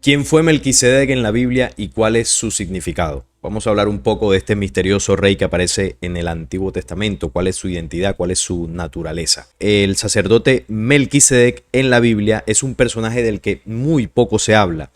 ¿Quién fue Melquisedec en la Biblia y cuál es su significado? Vamos a hablar un poco de este misterioso rey que aparece en el Antiguo Testamento, cuál es su identidad, cuál es su naturaleza. El sacerdote Melquisedec en la Biblia es un personaje del que muy poco se habla,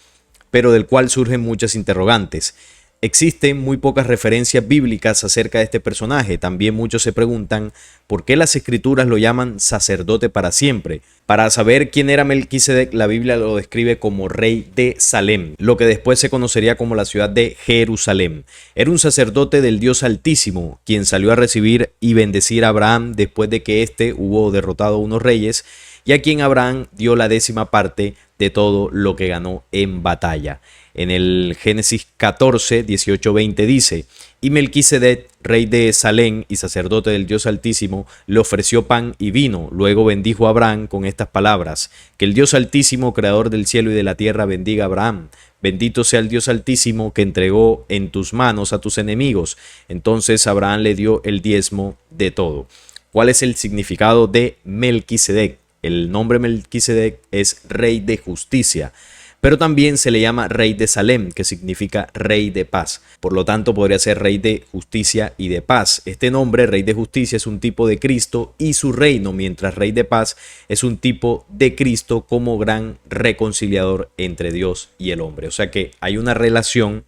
pero del cual surgen muchas interrogantes. Existen muy pocas referencias bíblicas acerca de este personaje. También muchos se preguntan por qué las escrituras lo llaman sacerdote para siempre. Para saber quién era Melquisedec, la Biblia lo describe como rey de Salem, lo que después se conocería como la ciudad de Jerusalén. Era un sacerdote del Dios Altísimo, quien salió a recibir y bendecir a Abraham después de que éste hubo derrotado a unos reyes, y a quien Abraham dio la 10ª parte de todo lo que ganó en batalla. En el Génesis 14, 18, 20 dice: y Melquisedec, rey de Salem y sacerdote del Dios Altísimo, le ofreció pan y vino. Luego bendijo a Abraham con estas palabras: que el Dios Altísimo, creador del cielo y de la tierra, bendiga a Abraham. Bendito sea el Dios Altísimo que entregó en tus manos a tus enemigos. Entonces Abraham le dio el diezmo de todo. ¿Cuál es el significado de Melquisedec? El nombre Melquisedec es rey de justicia, pero también se le llama rey de Salem, que significa rey de paz. Por lo tanto, podría ser rey de justicia y de paz. Este nombre, rey de justicia, es un tipo de Cristo y su reino, mientras rey de paz es un tipo de Cristo como gran reconciliador entre Dios y el hombre. O sea que hay una relación,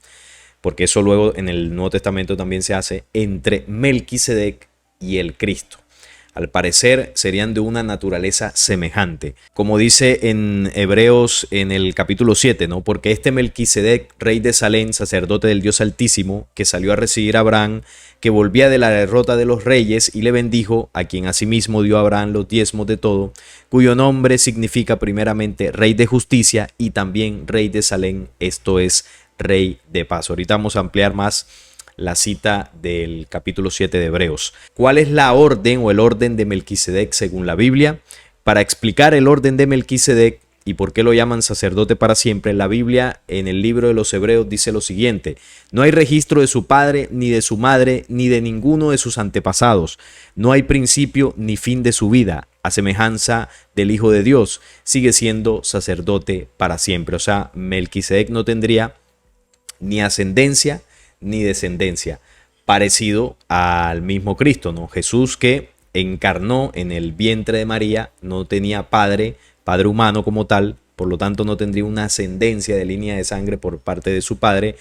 porque eso luego en el Nuevo Testamento también se hace, entre Melquisedec y el Cristo. Al parecer serían de una naturaleza semejante. Como dice en Hebreos en el capítulo 7, ¿no? Porque este Melquisedec, rey de Salem, sacerdote del Dios Altísimo, que salió a recibir a Abraham, que volvía de la derrota de los reyes, y le bendijo, a quien asimismo dio a Abraham los diezmos de todo, cuyo nombre significa primeramente rey de justicia y también rey de Salem, esto es rey de paz. Ahorita vamos a ampliar más la cita del capítulo 7 de Hebreos. ¿Cuál es la orden o el orden de Melquisedec según la Biblia? Para explicar el orden de Melquisedec y por qué lo llaman sacerdote para siempre, la Biblia en el libro de los Hebreos dice lo siguiente: no hay registro de su padre, ni de su madre, ni de ninguno de sus antepasados. No hay principio ni fin de su vida. A semejanza del Hijo de Dios, sigue siendo sacerdote para siempre. O sea, Melquisedec no tendría ni ascendencia ni descendencia, parecido al mismo Cristo, ¿no? Jesús, que encarnó en el vientre de María, no tenía padre humano como tal, por lo tanto no tendría una ascendencia de línea de sangre por parte de su padre,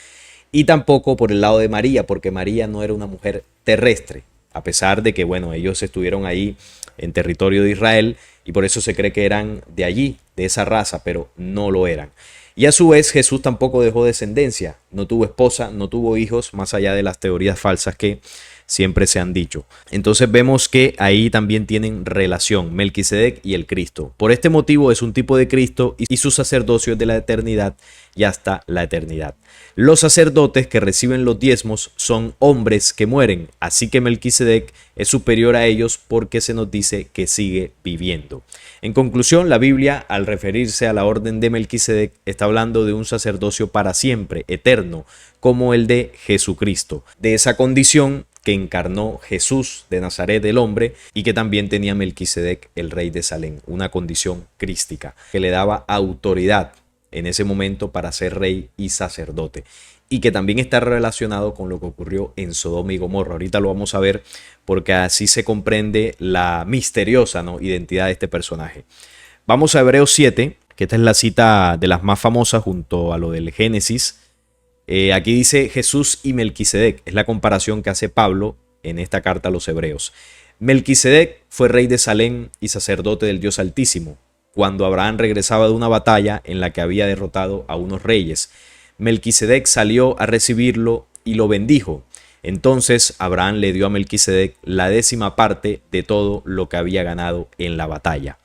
y tampoco por el lado de María, porque María no era una mujer terrestre, a pesar de que, bueno, ellos estuvieron ahí en territorio de Israel y por eso se cree que eran de allí, de esa raza, pero no lo eran. Y a su vez Jesús tampoco dejó descendencia, no tuvo esposa, no tuvo hijos, más allá de las teorías falsas que siempre se han dicho. Entonces vemos que ahí también tienen relación Melquisedec y el Cristo. Por este motivo es un tipo de Cristo y su sacerdocio es de la eternidad y hasta la eternidad. Los sacerdotes que reciben los diezmos son hombres que mueren, así que Melquisedec es superior a ellos porque se nos dice que sigue viviendo. En conclusión, la Biblia, al referirse a la orden de Melquisedec, está hablando de un sacerdocio para siempre, eterno, como el de Jesucristo, de esa condición que encarnó Jesús de Nazaret, el hombre, y que también tenía Melquisedec, el rey de Salem, una condición crística que le daba autoridad en ese momento para ser rey y sacerdote, y que también está relacionado con lo que ocurrió en Sodoma y Gomorra. Ahorita lo vamos a ver porque así se comprende la misteriosa, ¿no?, identidad de este personaje. Vamos a Hebreos 7, que esta es la cita de las más famosas junto a lo del Génesis. Aquí dice Jesús y Melquisedec, es la comparación que hace Pablo en esta carta a los Hebreos. Melquisedec fue rey de Salem y sacerdote del Dios Altísimo, cuando Abraham regresaba de una batalla en la que había derrotado a unos reyes. Melquisedec salió a recibirlo y lo bendijo. Entonces Abraham le dio a Melquisedec la 10ª parte de todo lo que había ganado en la batalla.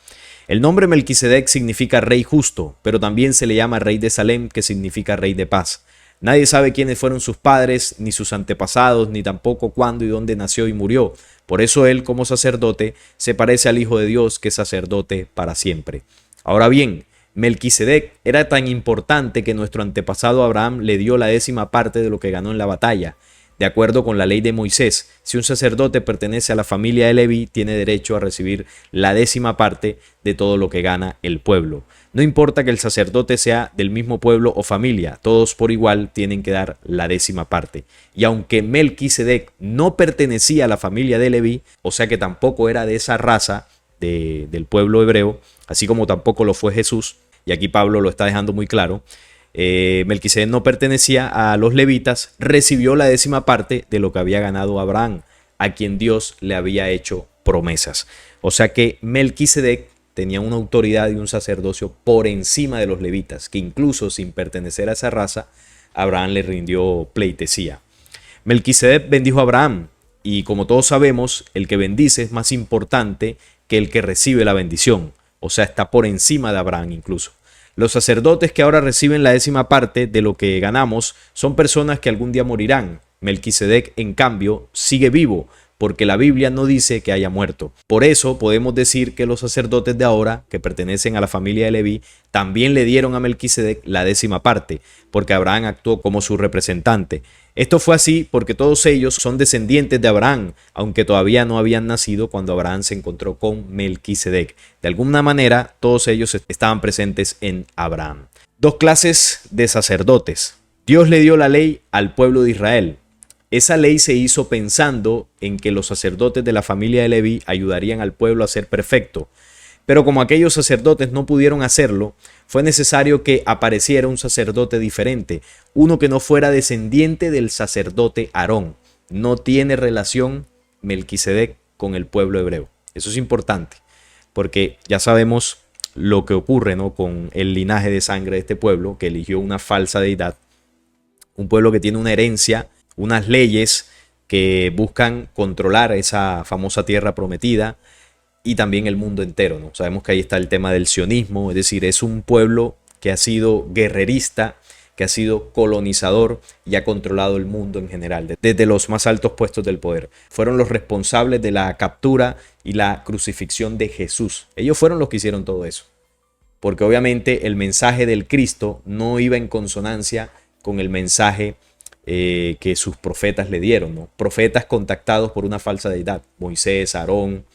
El nombre Melquisedec significa rey justo, pero también se le llama rey de Salem, que significa rey de paz. Nadie sabe quiénes fueron sus padres, ni sus antepasados, ni tampoco cuándo y dónde nació y murió. Por eso él, como sacerdote, se parece al Hijo de Dios, que es sacerdote para siempre. Ahora bien, Melquisedec era tan importante que nuestro antepasado Abraham le dio la 10ª parte de lo que ganó en la batalla. De acuerdo con la ley de Moisés, si un sacerdote pertenece a la familia de Leví, tiene derecho a recibir la 10ª parte de todo lo que gana el pueblo. No importa que el sacerdote sea del mismo pueblo o familia, todos por igual tienen que dar la 10ª parte. Y aunque Melquisedec no pertenecía a la familia de Leví, o sea que tampoco era de esa raza del pueblo hebreo, así como tampoco lo fue Jesús, y aquí Pablo lo está dejando muy claro, Melquisedec no pertenecía a los levitas, recibió la 10ª parte de lo que había ganado Abraham, a quien Dios le había hecho promesas. O sea que Melquisedec tenía una autoridad y un sacerdocio por encima de los levitas, que incluso sin pertenecer a esa raza, Abraham le rindió pleitesía. Melquisedec bendijo a Abraham, y como todos sabemos, el que bendice es más importante que el que recibe la bendición, o sea, está por encima de Abraham incluso. Los sacerdotes que ahora reciben la 10ª parte de lo que ganamos son personas que algún día morirán. Melquisedec, en cambio, sigue vivo, porque la Biblia no dice que haya muerto. Por eso podemos decir que los sacerdotes de ahora, que pertenecen a la familia de Leví, también le dieron a Melquisedec la 10ª parte, porque Abraham actuó como su representante. Esto fue así porque todos ellos son descendientes de Abraham, aunque todavía no habían nacido cuando Abraham se encontró con Melquisedec. De alguna manera, todos ellos estaban presentes en Abraham. 2 clases de sacerdotes. Dios le dio la ley al pueblo de Israel. Esa ley se hizo pensando en que los sacerdotes de la familia de Leví ayudarían al pueblo a ser perfecto. Pero como aquellos sacerdotes no pudieron hacerlo, fue necesario que apareciera un sacerdote diferente, uno que no fuera descendiente del sacerdote Aarón. No tiene relación Melquisedec con el pueblo hebreo. Eso es importante, porque ya sabemos lo que ocurre, ¿no?, con el linaje de sangre de este pueblo, que eligió una falsa deidad. Un pueblo que tiene una herencia, unas leyes que buscan controlar esa famosa tierra prometida, y también el mundo entero, ¿no? Sabemos que ahí está el tema del sionismo, es decir, es un pueblo que ha sido guerrerista, que ha sido colonizador y ha controlado el mundo en general, desde los más altos puestos del poder. Fueron los responsables de la captura y la crucifixión de Jesús. Ellos fueron los que hicieron todo eso, porque obviamente el mensaje del Cristo no iba en consonancia con el mensaje que sus profetas le dieron, ¿no? Profetas contactados por una falsa deidad, Moisés, Aarón,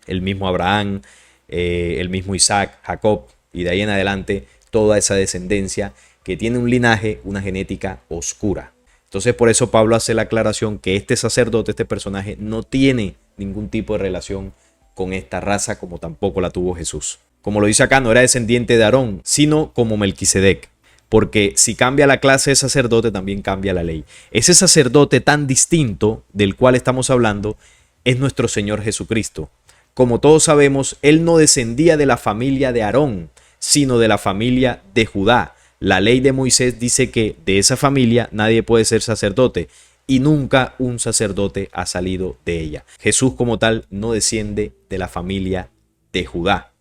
el mismo Abraham, el mismo Isaac, Jacob, y de ahí en adelante toda esa descendencia que tiene un linaje, una genética oscura. Entonces por eso Pablo hace la aclaración que este sacerdote, este personaje, no tiene ningún tipo de relación con esta raza, como tampoco la tuvo Jesús. Como lo dice acá, no era descendiente de Aarón, sino como Melquisedec. Porque si cambia la clase de sacerdote, también cambia la ley. Ese sacerdote tan distinto del cual estamos hablando es nuestro Señor Jesucristo. Como todos sabemos, él no descendía de la familia de Aarón, sino de la familia de Judá. La ley de Moisés dice que de esa familia nadie puede ser sacerdote, y nunca un sacerdote ha salido de ella. Jesús como tal no desciende de la familia de Judá.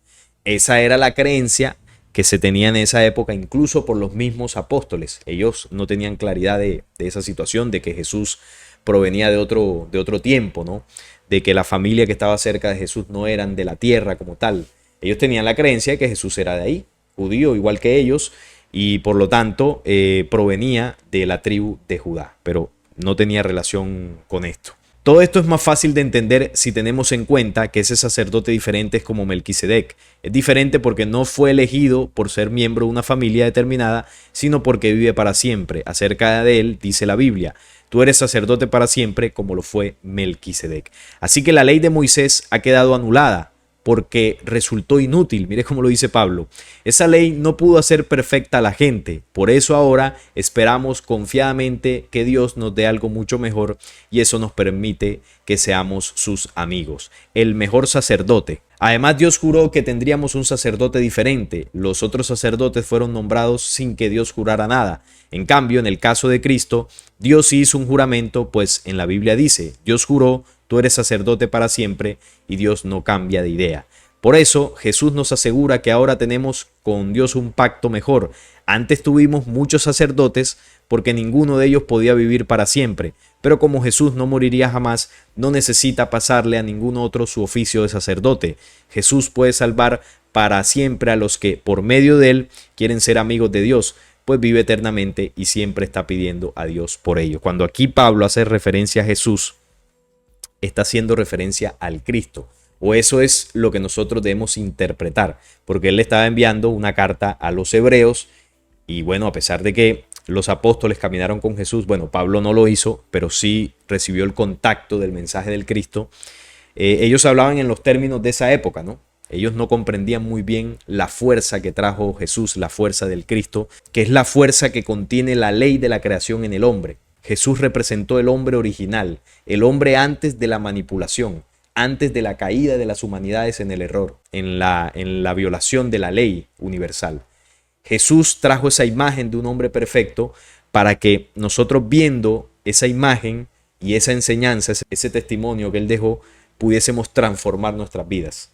Esa era la creencia que se tenía en esa época, incluso por los mismos apóstoles. Ellos no tenían claridad de esa situación, de que Jesús provenía de otro tiempo, ¿no? De que la familia que estaba cerca de Jesús no eran de la tierra como tal. Ellos tenían la creencia de que Jesús era de ahí, judío igual que ellos, y por lo tanto provenía de la tribu de Judá, pero no tenía relación con esto. Todo esto es más fácil de entender si tenemos en cuenta que ese sacerdote diferente es como Melquisedec. Es diferente porque no fue elegido por ser miembro de una familia determinada, sino porque vive para siempre. Acerca de él dice la Biblia: tú eres sacerdote para siempre, como lo fue Melquisedec. Así que la ley de Moisés ha quedado anulada porque resultó inútil. Mire cómo lo dice Pablo. Esa ley no pudo hacer perfecta a la gente. Por eso ahora esperamos confiadamente que Dios nos dé algo mucho mejor, y eso nos permite que seamos sus amigos. El mejor sacerdote. Además, Dios juró que tendríamos un sacerdote diferente. Los otros sacerdotes fueron nombrados sin que Dios jurara nada. En cambio, en el caso de Cristo, Dios sí hizo un juramento, pues en la Biblia dice: Dios juró, tú eres sacerdote para siempre, y Dios no cambia de idea. Por eso Jesús nos asegura que ahora tenemos con Dios un pacto mejor. Antes tuvimos muchos sacerdotes porque ninguno de ellos podía vivir para siempre, pero como Jesús no moriría jamás, no necesita pasarle a ningún otro su oficio de sacerdote. Jesús puede salvar para siempre a los que por medio de él quieren ser amigos de Dios, pues vive eternamente y siempre está pidiendo a Dios por ellos. Cuando aquí Pablo hace referencia a Jesús, está haciendo referencia al Cristo. O eso es lo que nosotros debemos interpretar, porque él le estaba enviando una carta a los hebreos y bueno, a pesar de que los apóstoles caminaron con Jesús, bueno, Pablo no lo hizo, pero sí recibió el contacto del mensaje del Cristo. Ellos hablaban en los términos de esa época, ¿no? Ellos no comprendían muy bien la fuerza que trajo Jesús, la fuerza del Cristo, que es la fuerza que contiene la ley de la creación en el hombre. Jesús representó el hombre original, el hombre antes de la manipulación, antes de la caída de las humanidades en el error, en la violación de la ley universal. Jesús trajo esa imagen de un hombre perfecto para que nosotros, viendo esa imagen y esa enseñanza, ese testimonio que él dejó, pudiésemos transformar nuestras vidas.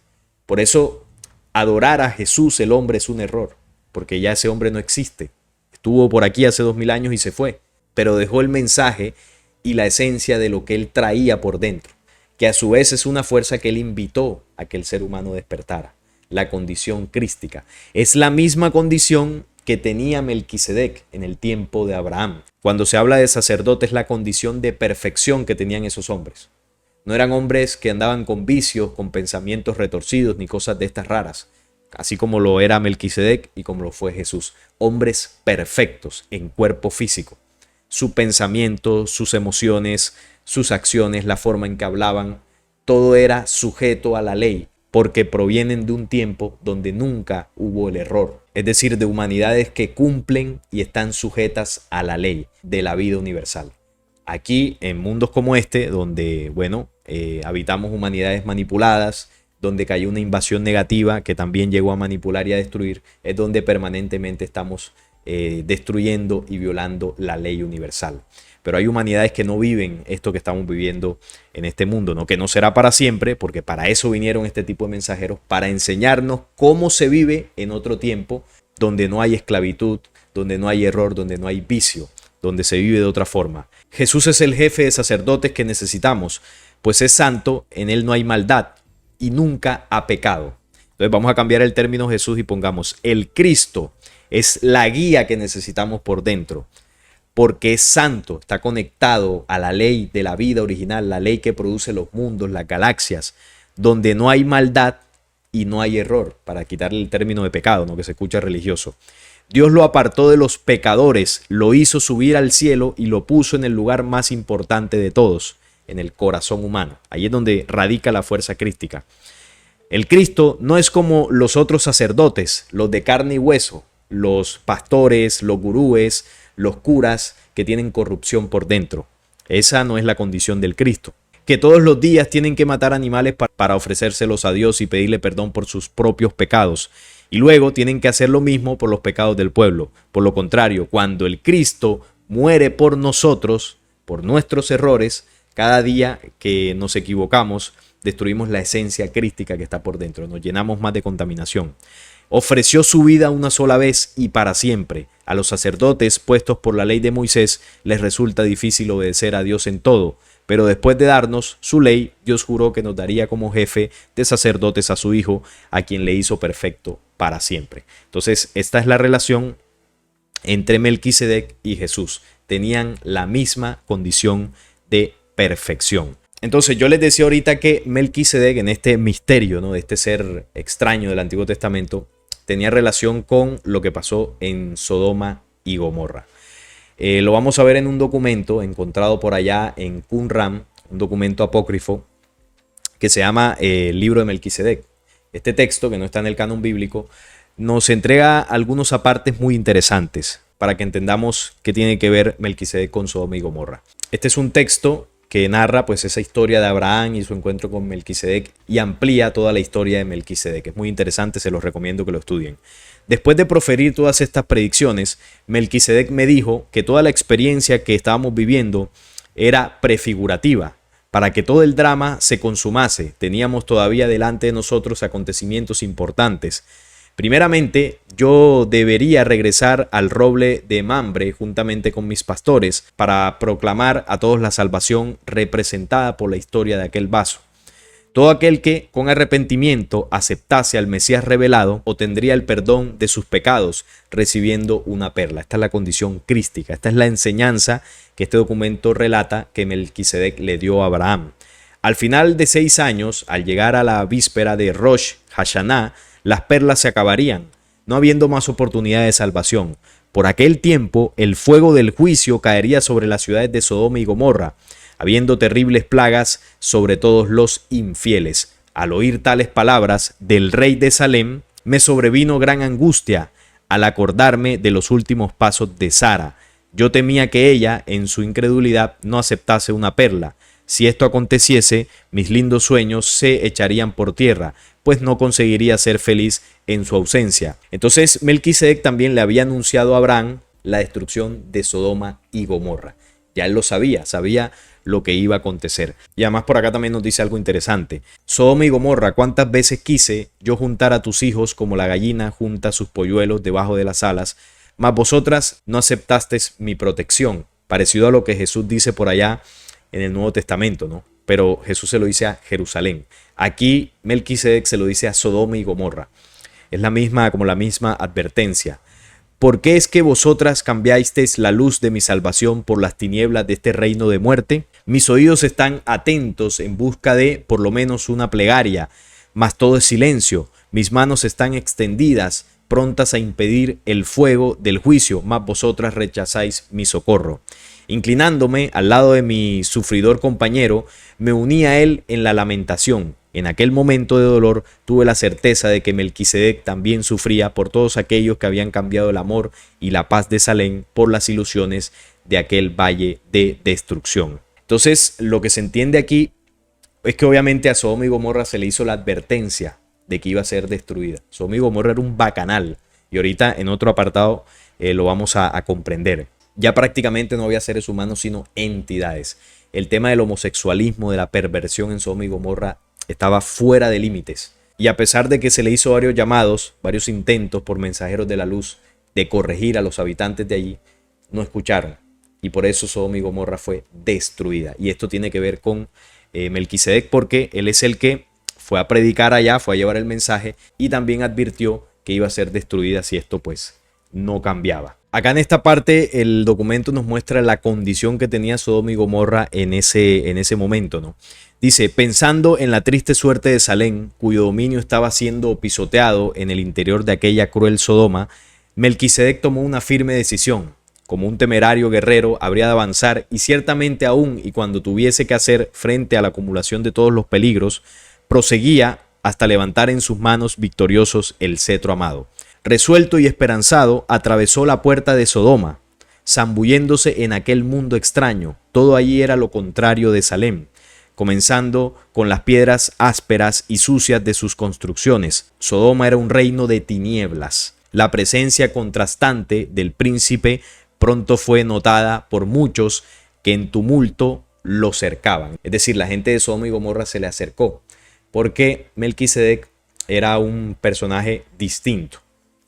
Por eso, adorar a Jesús, el hombre, es un error, porque ya ese hombre no existe. Estuvo por aquí hace 2000 años y se fue, pero dejó el mensaje y la esencia de lo que él traía por dentro, que a su vez es una fuerza que él invitó a que el ser humano despertara, la condición crística. Es la misma condición que tenía Melquisedec en el tiempo de Abraham. Cuando se habla de sacerdote, es la condición de perfección que tenían esos hombres. No eran hombres que andaban con vicios, con pensamientos retorcidos, ni cosas de estas raras, así como lo era Melquisedec y como lo fue Jesús. Hombres perfectos en cuerpo físico. Su pensamiento, sus emociones, sus acciones, la forma en que hablaban, todo era sujeto a la ley, porque provienen de un tiempo donde nunca hubo el error. Es decir, de humanidades que cumplen y están sujetas a la ley de la vida universal. Aquí, en mundos como este, donde, bueno, habitamos humanidades manipuladas, donde cayó una invasión negativa que también llegó a manipular y a destruir, es donde permanentemente estamos destruyendo y violando la ley universal. Pero hay humanidades que no viven esto que estamos viviendo en este mundo, ¿no? Que no será para siempre, porque para eso vinieron este tipo de mensajeros, para enseñarnos cómo se vive en otro tiempo, donde no hay esclavitud, donde no hay error, donde no hay vicio, donde se vive de otra forma. Jesús es el jefe de sacerdotes que necesitamos, pues es santo, en él no hay maldad y nunca ha pecado. Entonces vamos a cambiar el término Jesús y pongamos el Cristo es la guía que necesitamos por dentro, porque es santo, está conectado a la ley de la vida original, la ley que produce los mundos, las galaxias, donde no hay maldad y no hay error, para quitarle el término de pecado, ¿no? Que se escucha religioso. Dios lo apartó de los pecadores, lo hizo subir al cielo y lo puso en el lugar más importante de todos, en el corazón humano. Ahí es donde radica la fuerza crística. El Cristo no es como los otros sacerdotes, los de carne y hueso, los pastores, los gurúes, los curas que tienen corrupción por dentro. Esa no es la condición del Cristo. Que todos los días tienen que matar animales para ofrecérselos a Dios y pedirle perdón por sus propios pecados. Y luego tienen que hacer lo mismo por los pecados del pueblo. Por lo contrario, cuando el Cristo muere por nosotros, por nuestros errores, cada día que nos equivocamos, destruimos la esencia crística que está por dentro. Nos llenamos más de contaminación. Ofreció su vida una sola vez y para siempre. A los sacerdotes puestos por la ley de Moisés les resulta difícil obedecer a Dios en todo, pero después de darnos su ley, Dios juró que nos daría como jefe de sacerdotes a su Hijo, a quien le hizo perfecto para siempre. Entonces, esta es la relación entre Melquisedec y Jesús. Tenían la misma condición de perfección. Entonces yo les decía ahorita que Melquisedec, en este misterio, ¿no?, de este ser extraño del Antiguo Testamento, tenía relación con lo que pasó en Sodoma y Gomorra. Lo vamos a ver en un documento encontrado por allá en Qumran, un documento apócrifo que se llama el libro de Melquisedec. Este texto, que no está en el canon bíblico, nos entrega algunos apartes muy interesantes para que entendamos qué tiene que ver Melquisedec con Sodoma y Gomorra. Este es un texto que narra pues esa historia de Abraham y su encuentro con Melquisedec y amplía toda la historia de Melquisedec. Es muy interesante, se los recomiendo que lo estudien. Después de proferir todas estas predicciones, Melquisedec me dijo que toda la experiencia que estábamos viviendo era prefigurativa. Para que todo el drama se consumase, teníamos todavía delante de nosotros acontecimientos importantes. Primeramente, yo debería regresar al roble de Mambre juntamente con mis pastores para proclamar a todos la salvación representada por la historia de aquel vaso. Todo aquel que con arrepentimiento aceptase al Mesías revelado obtendría el perdón de sus pecados recibiendo una perla. Esta es la condición crística, esta es la enseñanza que este documento relata que Melquisedec le dio a Abraham. Al final de 6 años, al llegar a la víspera de Rosh Hashanah, las perlas se acabarían, no habiendo más oportunidad de salvación. Por aquel tiempo, el fuego del juicio caería sobre las ciudades de Sodoma y Gomorra, habiendo terribles plagas sobre todos los infieles. Al oír tales palabras del rey de Salem, me sobrevino gran angustia al acordarme de los últimos pasos de Sara. Yo temía que ella, en su incredulidad, no aceptase una perla. Si esto aconteciese, mis lindos sueños se echarían por tierra, pues no conseguiría ser feliz en su ausencia. Entonces Melquisedec también le había anunciado a Abraham la destrucción de Sodoma y Gomorra. Ya él lo sabía, sabía lo que iba a acontecer. Y además por acá también nos dice algo interesante. Sodoma y Gomorra, ¿cuántas veces quise yo juntar a tus hijos como la gallina junta sus polluelos debajo de las alas? Mas vosotras no aceptasteis mi protección. Parecido a lo que Jesús dice por allá en el Nuevo Testamento, ¿no? Pero Jesús se lo dice a Jerusalén. Aquí Melquisedec se lo dice a Sodoma y Gomorra. Es la misma advertencia. ¿Por qué es que vosotras cambiasteis la luz de mi salvación por las tinieblas de este reino de muerte? Mis oídos están atentos en busca de por lo menos una plegaria, mas todo es silencio. Mis manos están extendidas, prontas a impedir el fuego del juicio, mas vosotras rechazáis mi socorro. Inclinándome al lado de mi sufridor compañero, me uní a él en la lamentación. En aquel momento de dolor tuve la certeza de que Melquisedec también sufría por todos aquellos que habían cambiado el amor y la paz de Salem por las ilusiones de aquel valle de destrucción. Entonces, lo que se entiende aquí es que obviamente a Sodoma y Gomorra se le hizo la advertencia de que iba a ser destruida. Sodoma y Gomorra era un bacanal y ahorita en otro apartado lo vamos a comprender. Ya prácticamente no había seres humanos sino entidades. El tema del homosexualismo, de la perversión en Sodoma y Gomorra estaba fuera de límites. Y a pesar de que se le hizo varios llamados, varios intentos por mensajeros de la luz de corregir a los habitantes de allí, no escucharon. Y por eso Sodoma y Gomorra fue destruida. Y esto tiene que ver con Melquisedec porque él es el que fue a predicar allá, fue a llevar el mensaje y también advirtió que iba a ser destruida si esto pues no cambiaba. Acá en esta parte el documento nos muestra la condición que tenía Sodoma y Gomorra en ese momento, ¿no? Dice, pensando en la triste suerte de Salem, cuyo dominio estaba siendo pisoteado en el interior de aquella cruel Sodoma, Melquisedec tomó una firme decisión. Como un temerario guerrero habría de avanzar y ciertamente aún y cuando tuviese que hacer frente a la acumulación de todos los peligros, proseguía hasta levantar en sus manos victoriosos el cetro amado. Resuelto y esperanzado, atravesó la puerta de Sodoma, zambulléndose en aquel mundo extraño. Todo allí era lo contrario de Salem, comenzando con las piedras ásperas y sucias de sus construcciones. Sodoma era un reino de tinieblas. La presencia contrastante del príncipe pronto fue notada por muchos que en tumulto lo cercaban. Es decir, la gente de Sodoma y Gomorra se le acercó, porque Melquisedec era un personaje distinto.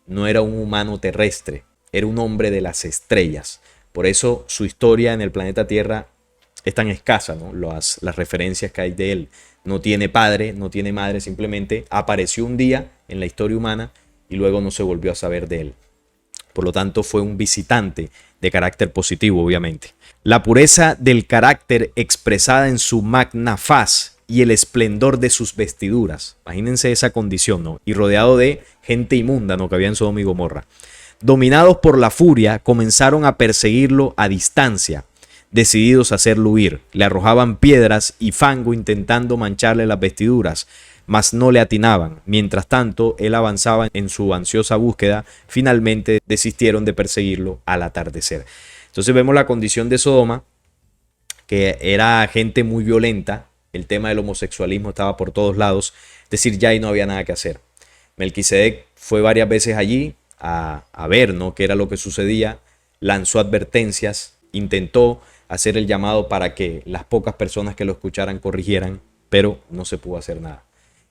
No era un humano terrestre, era un hombre de las estrellas. Por eso su historia en el planeta Tierra es tan escasa, ¿no? Las referencias que hay de él. No tiene padre, no tiene madre, simplemente apareció un día en la historia humana y luego no se volvió a saber de él. Por lo tanto, fue un visitante de carácter positivo, obviamente. La pureza del carácter expresada en su magna faz y el esplendor de sus vestiduras. Imagínense esa condición, ¿no? Y rodeado de gente inmunda, ¿no? Que había en Sodoma y Gomorra. Dominados por la furia, comenzaron a perseguirlo a distancia, decididos a hacerlo huir. Le arrojaban piedras y fango intentando mancharle las vestiduras, mas no le atinaban. Mientras tanto, él avanzaba en su ansiosa búsqueda. Finalmente desistieron de perseguirlo al atardecer. Entonces vemos la condición de Sodoma, que era gente muy violenta. El tema del homosexualismo estaba por todos lados. Es decir, ya ahí no había nada que hacer. Melquisedec fue varias veces allí a ver, ¿no?, qué era lo que sucedía. Lanzó advertencias, intentó hacer el llamado para que las pocas personas que lo escucharan corrigieran, pero no se pudo hacer nada.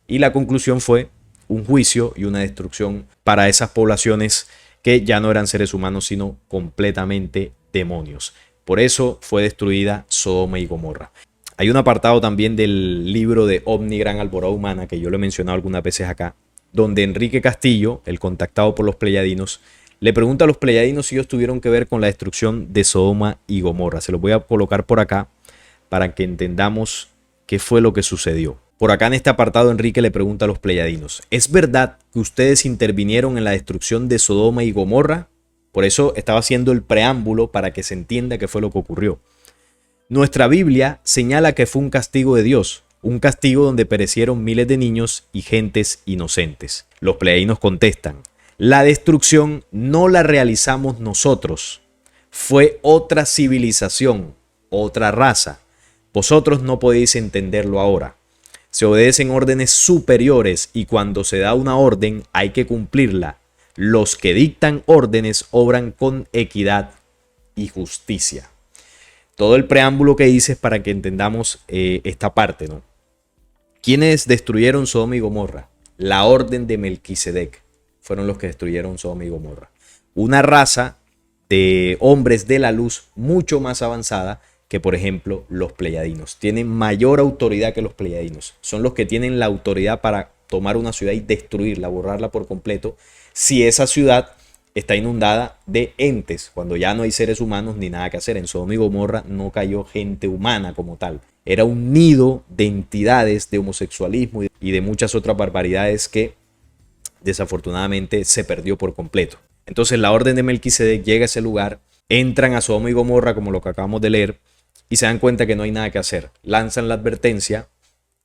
Y la conclusión fue un juicio y una destrucción para esas poblaciones que ya no eran seres humanos, sino completamente demonios. Por eso fue destruida Sodoma y Gomorra. Hay un apartado también del libro de OVNI Gran Alborada Humana, que yo lo he mencionado algunas veces acá, donde Enrique Castillo, el contactado por los pleyadinos, le pregunta a los pleyadinos si ellos tuvieron que ver con la destrucción de Sodoma y Gomorra. Se los voy a colocar por acá para que entendamos qué fue lo que sucedió. Por acá en este apartado Enrique le pregunta a los pleyadinos: ¿es verdad que ustedes intervinieron en la destrucción de Sodoma y Gomorra? Por eso estaba haciendo el preámbulo para que se entienda qué fue lo que ocurrió. Nuestra Biblia señala que fue un castigo de Dios, un castigo donde perecieron miles de niños y gentes inocentes. Los pleyadinos contestan: la destrucción no la realizamos nosotros, fue otra civilización, otra raza. Vosotros no podéis entenderlo ahora. Se obedecen órdenes superiores y cuando se da una orden hay que cumplirla. Los que dictan órdenes obran con equidad y justicia. Todo el preámbulo que hice es para que entendamos esta parte, ¿no? ¿Quiénes destruyeron Sodoma y Gomorra? La orden de Melquisedec fueron los que destruyeron Sodoma y Gomorra. Una raza de hombres de la luz mucho más avanzada que, por ejemplo, los pleyadinos. Tienen mayor autoridad que los pleyadinos. Son los que tienen la autoridad para tomar una ciudad y destruirla, borrarla por completo, si esa ciudad está inundada de entes, cuando ya no hay seres humanos ni nada que hacer. En Sodoma y Gomorra no cayó gente humana como tal. Era un nido de entidades de homosexualismo y de muchas otras barbaridades que desafortunadamente se perdió por completo. Entonces la orden de Melquisedec llega a ese lugar, entran a Sodoma y Gomorra como lo que acabamos de leer y se dan cuenta que no hay nada que hacer. Lanzan la advertencia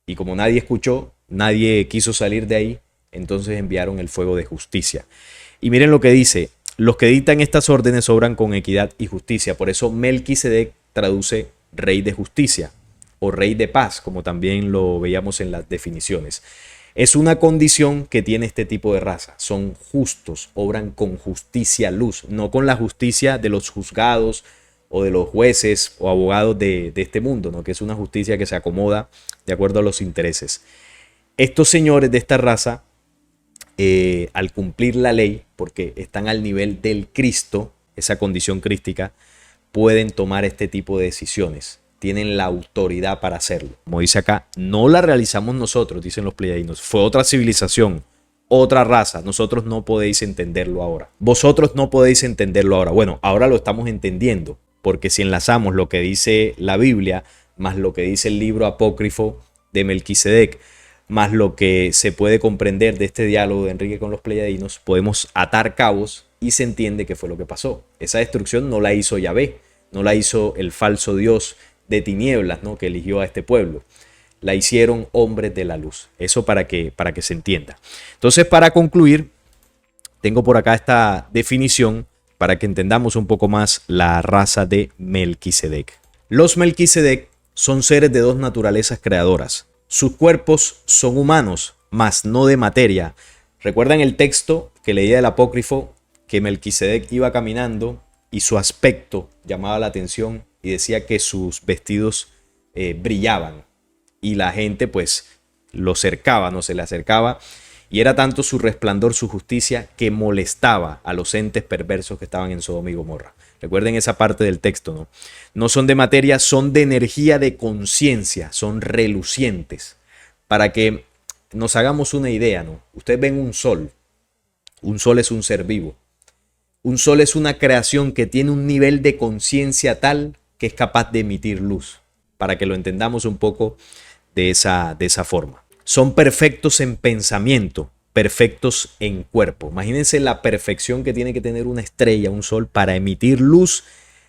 y como nadie escuchó, nadie quiso salir de ahí, entonces enviaron el fuego de justicia. Y miren lo que dice: los que dictan estas órdenes obran con equidad y justicia. Por eso Melquisedec traduce rey de justicia o rey de paz, como también lo veíamos en las definiciones. Es una condición que tiene este tipo de raza. Son justos, obran con justicia luz, no con la justicia de los juzgados o de los jueces o abogados de este mundo, ¿no? Que es una justicia que se acomoda de acuerdo a los intereses. Estos señores de esta raza, al cumplir la ley, porque están al nivel del Cristo, esa condición crística, pueden tomar este tipo de decisiones. Tienen la autoridad para hacerlo. Como dice acá, no la realizamos nosotros, dicen los pleyadinos. Fue otra civilización, otra raza. Nosotros no podéis entenderlo ahora. Vosotros no podéis entenderlo ahora. Bueno, ahora lo estamos entendiendo, porque si enlazamos lo que dice la Biblia, más lo que dice el libro apócrifo de Melquisedec, más lo que se puede comprender de este diálogo de Enrique con los pleyadinos, podemos atar cabos y se entiende qué fue lo que pasó. Esa destrucción no la hizo Yahvé, no la hizo el falso Dios de tinieblas, ¿no?, que eligió a este pueblo. La hicieron hombres de la luz. Eso para que se entienda. Entonces, para concluir, tengo por acá esta definición para que entendamos un poco más la raza de Melquisedec. Los Melquisedec son seres de dos naturalezas creadoras. Sus cuerpos son humanos, mas no de materia. ¿Recuerdan el texto que leía del apócrifo? Que Melquisedec iba caminando y su aspecto llamaba la atención y decía que sus vestidos brillaban y la gente pues lo cercaba, no se le acercaba, y era tanto su resplandor, su justicia, que molestaba a los entes perversos que estaban en Sodoma y Gomorra. Recuerden esa parte del texto, ¿no? No son de materia, son de energía, de conciencia, son relucientes. Para que nos hagamos una idea, ¿no? Ustedes ven un sol es un ser vivo. Un sol es una creación que tiene un nivel de conciencia tal que es capaz de emitir luz, para que lo entendamos un poco de esa forma. Son perfectos en pensamiento, perfectos en cuerpo. Imagínense la perfección que tiene que tener una estrella, un sol, para emitir luz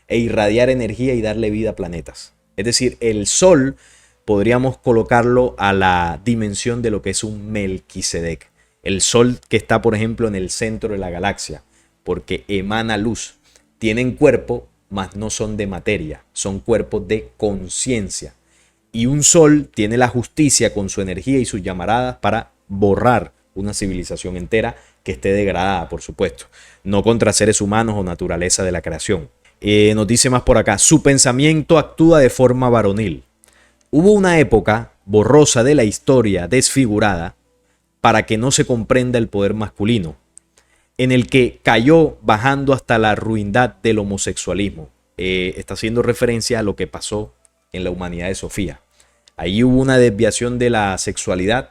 e irradiar energía y darle vida a planetas. Es decir, el sol podríamos colocarlo a la dimensión de lo que es un Melquisedec. El sol que está, por ejemplo, en el centro de la galaxia, porque emana luz. Tienen cuerpo, mas no son de materia, son cuerpos de conciencia. Y un sol tiene la justicia con su energía y sus llamaradas para borrar una civilización entera que esté degradada, por supuesto, no contra seres humanos o naturaleza de la creación. Nos dice más por acá: su pensamiento actúa de forma varonil. Hubo una época borrosa de la historia, desfigurada, para que no se comprenda el poder masculino, en el que cayó bajando hasta la ruindad del homosexualismo. Está haciendo referencia a lo que pasó en la humanidad de Sofía. Ahí hubo una desviación de la sexualidad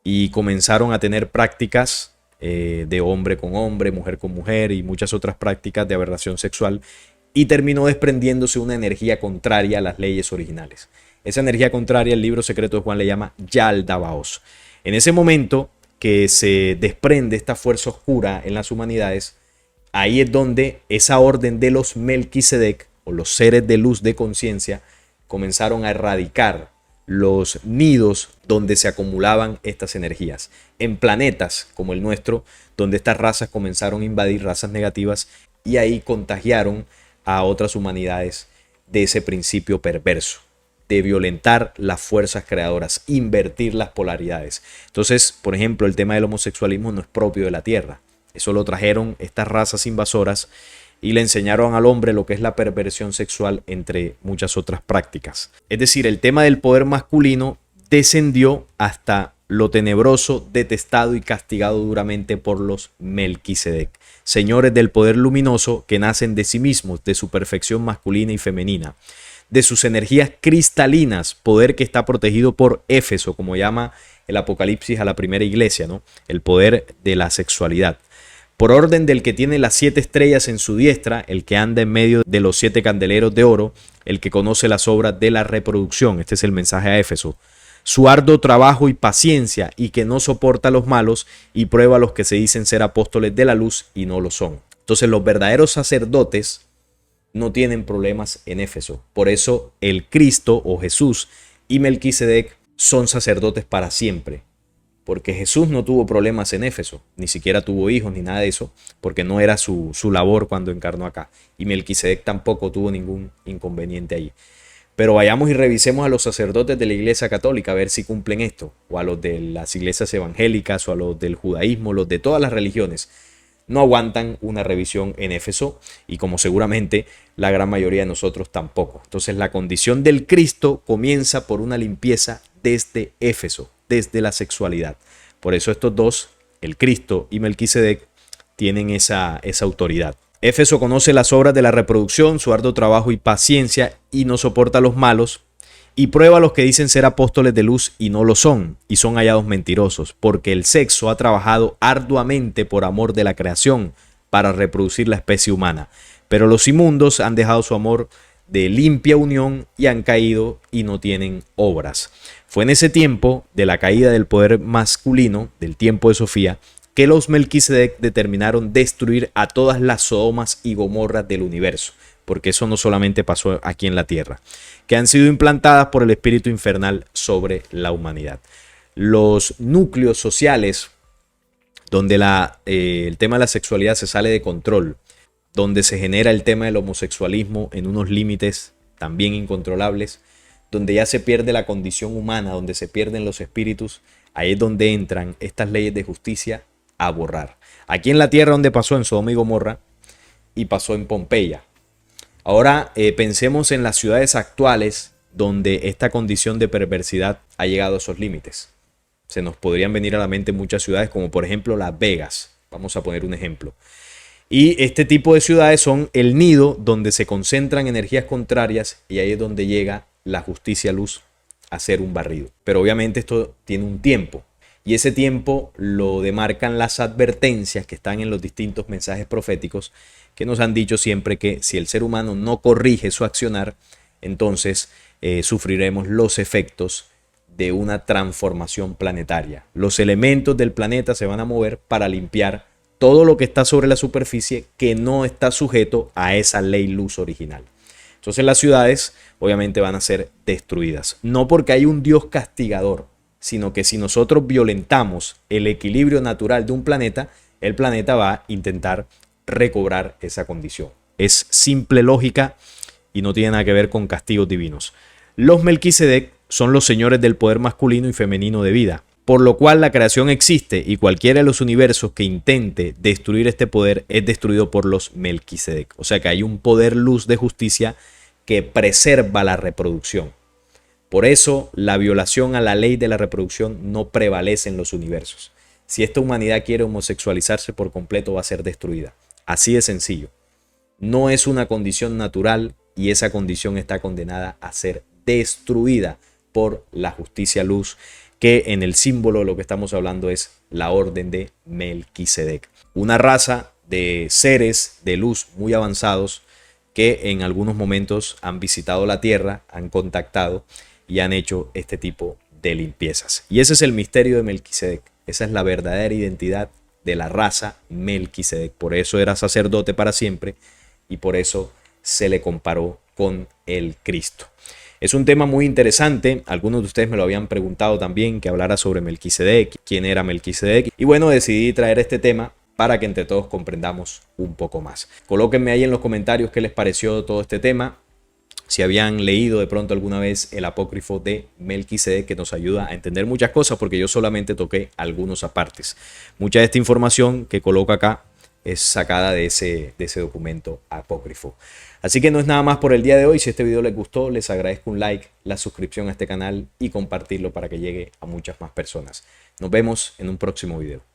y comenzaron a tener prácticas de hombre con hombre, mujer con mujer y muchas otras prácticas de aberración sexual, y terminó desprendiéndose una energía contraria a las leyes originales. Esa energía contraria, el libro secreto de Juan le llama Yaldabaoth. En ese momento que se desprende esta fuerza oscura en las humanidades, ahí es donde esa orden de los Melquisedec, o los seres de luz de conciencia, comenzaron a erradicar los nidos donde se acumulaban estas energías. En planetas como el nuestro, donde estas razas comenzaron a invadir, razas negativas, y ahí contagiaron a otras humanidades de ese principio perverso, de violentar las fuerzas creadoras, invertir las polaridades. Entonces, por ejemplo, el tema del homosexualismo no es propio de la Tierra. Eso lo trajeron estas razas invasoras y le enseñaron al hombre lo que es la perversión sexual, entre muchas otras prácticas. Es decir, el tema del poder masculino descendió hasta lo tenebroso, detestado y castigado duramente por los Melquisedec, señores del poder luminoso que nacen de sí mismos, de su perfección masculina y femenina, de sus energías cristalinas, poder que está protegido por Éfeso, como llama el Apocalipsis a la primera iglesia, ¿no? El poder de la sexualidad. Por orden del que tiene las 7 estrellas en su diestra, el que anda en medio de los 7 candeleros de oro, el que conoce las obras de la reproducción. Este es el mensaje a Éfeso. Su arduo trabajo y paciencia, y que no soporta a los malos y prueba a los que se dicen ser apóstoles de la luz y no lo son. Entonces los verdaderos sacerdotes no tienen problemas en Éfeso. Por eso el Cristo o Jesús y Melquisedec son sacerdotes para siempre. Porque Jesús no tuvo problemas en Éfeso, ni siquiera tuvo hijos ni nada de eso, porque no era su labor cuando encarnó acá. Y Melquisedec tampoco tuvo ningún inconveniente allí. Pero vayamos y revisemos a los sacerdotes de la Iglesia Católica a ver si cumplen esto, o a los de las iglesias evangélicas, o a los del judaísmo, los de todas las religiones. No aguantan una revisión en Éfeso, y como seguramente la gran mayoría de nosotros tampoco. Entonces la condición del Cristo comienza por una limpieza desde Éfeso, desde la sexualidad. Por eso estos dos, el Cristo y Melquisedec, tienen esa autoridad. Éfeso conoce las obras de la reproducción, su arduo trabajo y paciencia, y no soporta a los malos, y prueba a los que dicen ser apóstoles de luz y no lo son, y son hallados mentirosos, porque el sexo ha trabajado arduamente por amor de la creación para reproducir la especie humana. Pero los inmundos han dejado su amor de limpia unión y han caído y no tienen obras. Fue en ese tiempo de la caída del poder masculino, del tiempo de Sofía, que los Melquisedec determinaron destruir a todas las Sodomas y Gomorras del universo, porque eso no solamente pasó aquí en la tierra, que han sido implantadas por el espíritu infernal sobre la humanidad. Los núcleos sociales donde el tema de la sexualidad se sale de control, donde se genera el tema del homosexualismo en unos límites también incontrolables, donde ya se pierde la condición humana, donde se pierden los espíritus, ahí es donde entran estas leyes de justicia a borrar. Aquí en la tierra donde pasó en Sodoma y Gomorra y pasó en Pompeya. Ahora pensemos en las ciudades actuales donde esta condición de perversidad ha llegado a esos límites. Se nos podrían venir a la mente muchas ciudades como por ejemplo Las Vegas. Vamos a poner un ejemplo. Y este tipo de ciudades son el nido donde se concentran energías contrarias y ahí es donde llega la justicia luz a ser un barrido. Pero obviamente esto tiene un tiempo y ese tiempo lo demarcan las advertencias que están en los distintos mensajes proféticos que nos han dicho siempre que si el ser humano no corrige su accionar, entonces sufriremos los efectos de una transformación planetaria. Los elementos del planeta se van a mover para limpiar todo lo que está sobre la superficie que no está sujeto a esa ley luz original. Entonces las ciudades obviamente van a ser destruidas. No porque hay un Dios castigador, sino que si nosotros violentamos el equilibrio natural de un planeta, el planeta va a intentar recobrar esa condición. Es simple lógica y no tiene nada que ver con castigos divinos. Los Melquisedec son los señores del poder masculino y femenino de vida, por lo cual la creación existe y cualquiera de los universos que intente destruir este poder es destruido por los Melquisedec. O sea que hay un poder luz de justicia que preserva la reproducción. Por eso la violación a la ley de la reproducción no prevalece en los universos. Si esta humanidad quiere homosexualizarse por completo va a ser destruida. Así de sencillo. No es una condición natural y esa condición está condenada a ser destruida por la justicia luz, que en el símbolo de lo que estamos hablando es la orden de Melquisedec. Una raza de seres de luz muy avanzados que en algunos momentos han visitado la tierra, han contactado y han hecho este tipo de limpiezas. Y ese es el misterio de Melquisedec. Esa es la verdadera identidad de la raza Melquisedec. Por eso era sacerdote para siempre y por eso se le comparó con el Cristo. Es un tema muy interesante. Algunos de ustedes me lo habían preguntado también, que hablara sobre Melquisedec, quién era Melquisedec. Y bueno, decidí traer este tema para que entre todos comprendamos un poco más. Colóquenme ahí en los comentarios qué les pareció todo este tema. Si habían leído de pronto alguna vez el apócrifo de Melquisedec, que nos ayuda a entender muchas cosas, porque yo solamente toqué algunos apartes. Mucha de esta información que coloco acá es sacada de ese documento apócrifo. Así que no es nada más por el día de hoy. Si este video les gustó, les agradezco un like, la suscripción a este canal y compartirlo para que llegue a muchas más personas. Nos vemos en un próximo video.